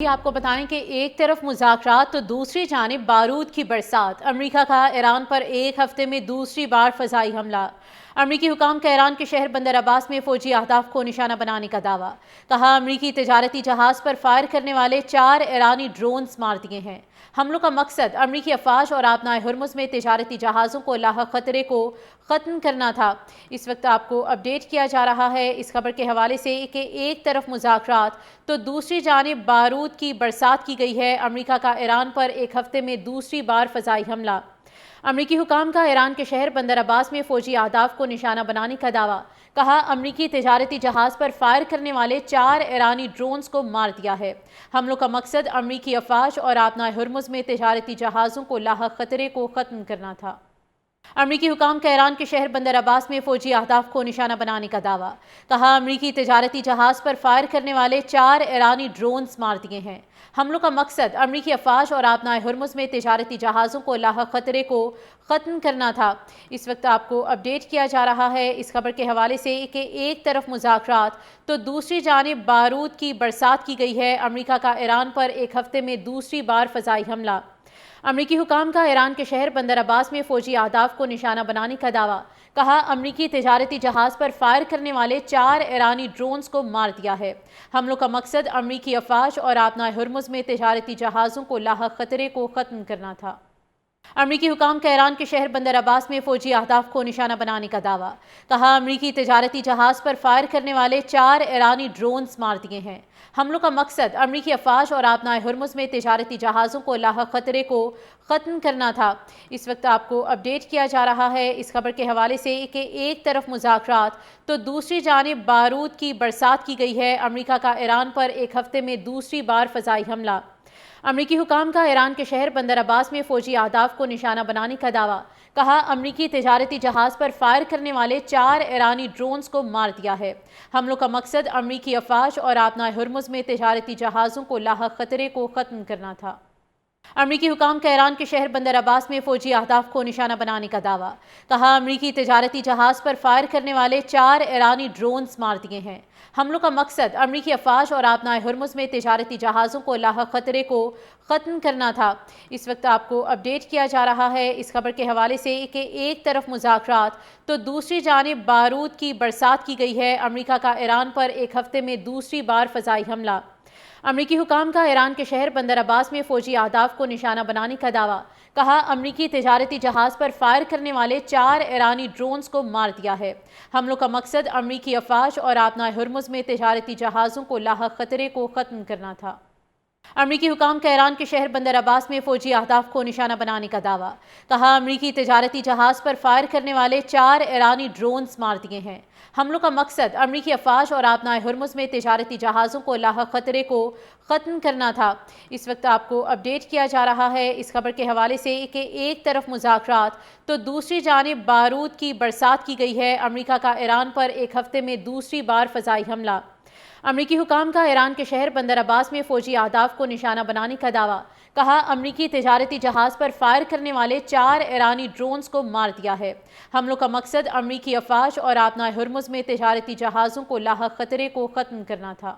آپ کو بتائیں کہ ایک طرف مذاکرات تو دوسری جانب بارود کی برسات۔ امریکہ کا ایران پر ایک ہفتے میں دوسری بار فضائی حملہ۔ امریکی حکام کا ایران کے شہر بندر عباس میں فوجی اہداف کو نشانہ بنانے کا دعویٰ۔ کہا امریکی تجارتی جہاز پر فائر کرنے والے 4 ایرانی ڈرونز مار دیے ہیں۔ حملوں کا مقصد امریکی افواج اور آبنائے ہرمز میں تجارتی جہازوں کو لاحق خطرے کو ختم کرنا تھا۔ اس وقت آپ کو اپڈیٹ کیا جا رہا ہے اس خبر کے حوالے سے کہ ایک طرف مذاکرات تو دوسری جانب بارود کی برسات کی گئی ہے۔ امریکہ کا ایران پر ایک ہفتے میں دوسری بار فضائی حملہ۔ امریکی حکام کا ایران کے شہر بندر عباس میں فوجی اہداف کو نشانہ بنانے کا دعویٰ۔ کہا امریکی تجارتی جہاز پر فائر کرنے والے 4 ایرانی ڈرونز کو مار دیا ہے۔ حملوں کا مقصد امریکی افواج اور آبنائے ہرمز میں تجارتی جہازوں کو لاحق خطرے کو ختم کرنا تھا۔ امریکی حکام کا ایران کے شہر بندر عباس میں فوجی اہداف کو نشانہ بنانے کا دعویٰ۔ کہا امریکی تجارتی جہاز پر فائر کرنے والے 4 ایرانی ڈرونز مار دیے ہیں۔ حملوں کا مقصد امریکی افواج اور آبنائے ہرمز میں تجارتی جہازوں کو لاحق خطرے کو ختم کرنا تھا۔ اس وقت آپ کو اپڈیٹ کیا جا رہا ہے اس خبر کے حوالے سے کہ ایک طرف مذاکرات تو دوسری جانب بارود کی برسات کی گئی ہے۔ امریکہ کا ایران پر ایک ہفتے میں دوسری بار فضائی حملہ۔ امریکی حکام کا ایران کے شہر بندر عباس میں فوجی اہداف کو نشانہ بنانے کا دعویٰ۔ کہا امریکی تجارتی جہاز پر فائر کرنے والے 4 ایرانی ڈرونز کو مار دیا ہے۔ حملوں کا مقصد امریکی افواج اور آبنائے ہرمز میں تجارتی جہازوں کو لاحق خطرے کو ختم کرنا تھا۔ امریکی حکام کا ایران کے شہر بندر عباس میں فوجی اہداف کو نشانہ بنانے کا دعویٰ۔ کہا امریکی تجارتی جہاز پر فائر کرنے والے 4 ایرانی ڈرونز مار دیے ہیں۔ حملوں کا مقصد امریکی افواج اور آبنائے ہرمز میں تجارتی جہازوں کو لاحق خطرے کو ختم کرنا تھا۔ اس وقت آپ کو اپڈیٹ کیا جا رہا ہے اس خبر کے حوالے سے کہ ایک طرف مذاکرات تو دوسری جانب بارود کی برسات کی گئی ہے۔ امریکہ کا ایران پر ایک ہفتے میں دوسری بار فضائی حملہ۔ امریکی حکام کا ایران کے شہر بندر عباس میں فوجی اہداف کو نشانہ بنانے کا دعویٰ۔ کہا امریکی تجارتی جہاز پر فائر کرنے والے 4 ایرانی ڈرونز کو مار دیا ہے۔ حملوں کا مقصد امریکی افواج اور آبنائے ہرمز میں تجارتی جہازوں کو لاحق خطرے کو ختم کرنا تھا۔ امریکی حکام کا ایران کے شہر بندر عباس میں فوجی اہداف کو نشانہ بنانے کا دعویٰ۔ کہا امریکی تجارتی جہاز پر فائر کرنے والے 4 ایرانی ڈرونز مار دیے ہیں۔ حملوں کا مقصد امریکی افواج اور آبنائے ہرمز میں تجارتی جہازوں کو لاحق خطرے کو ختم کرنا تھا۔ اس وقت آپ کو اپڈیٹ کیا جا رہا ہے اس خبر کے حوالے سے کہ ایک طرف مذاکرات تو دوسری جانب بارود کی برسات کی گئی ہے۔ امریکہ کا ایران پر ایک ہفتے میں دوسری بار فضائی حملہ۔ امریکی حکام کا ایران کے شہر بندر عباس میں فوجی اہداف کو نشانہ بنانے کا دعویٰ۔ کہا امریکی تجارتی جہاز پر فائر کرنے والے 4 ایرانی ڈرونز کو مار دیا ہے۔ حملوں کا مقصد امریکی افواج اور آبنائے ہرمز میں تجارتی جہازوں کو لاحق خطرے کو ختم کرنا تھا۔ امریکی حکام کا ایران کے شہر بندر عباس میں فوجی اہداف کو نشانہ بنانے کا دعویٰ۔ کہا امریکی تجارتی جہاز پر فائر کرنے والے 4 ایرانی ڈرونز مار دیے ہیں۔ حملوں کا مقصد امریکی افواج اور آبنائے ہرمز میں تجارتی جہازوں کو لاحق خطرے کو ختم کرنا تھا۔ اس وقت آپ کو اپڈیٹ کیا جا رہا ہے اس خبر کے حوالے سے کہ ایک طرف مذاکرات تو دوسری جانب بارود کی برسات کی گئی ہے۔ امریکہ کا ایران پر ایک ہفتے میں دوسری بار فضائی حملہ۔ امریکی حکام کا ایران کے شہر بندر عباس میں فوجی اہداف کو نشانہ بنانے کا دعویٰ۔ کہا امریکی تجارتی جہاز پر فائر کرنے والے 4 ایرانی ڈرونز کو مار دیا ہے۔ حملوں کا مقصد امریکی افواج اور آبنائے ہرمز میں تجارتی جہازوں کو لاحق خطرے کو ختم کرنا تھا۔